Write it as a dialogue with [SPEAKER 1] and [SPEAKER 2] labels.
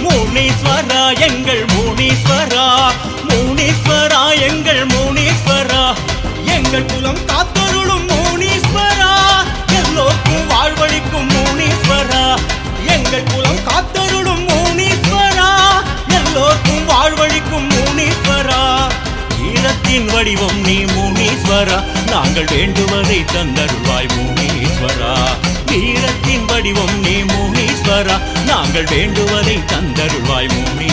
[SPEAKER 1] முனீஸ்வரா எங்கள் முனீஸ்வரா, முனீஸ்வரா எங்கள் முனீஸ்வரா, எங்கள் குலம் காத்தருளும் முனீஸ்வரா, எல்லோருக்கும் வாழ்வழிக்கும் முனீஸ்வரா, எங்கள் குலம் காத்தருளும் முனீஸ்வரா, எல்லோருக்கும் வாழ்வழிக்கும் முனீஸ்வரா. ஈரத்தின் வடிவம் நீ முனீஸ்வரா, நாங்கள் வேண்டுவதை தந்தருள்வாய் முனீஸ்வரா. ஈரத்தின் வடிவம் நீ முனீஸ்வரா, நாங்கள் வேண்டுவதை தந்தருள்வாய் முனீஸ்வரா.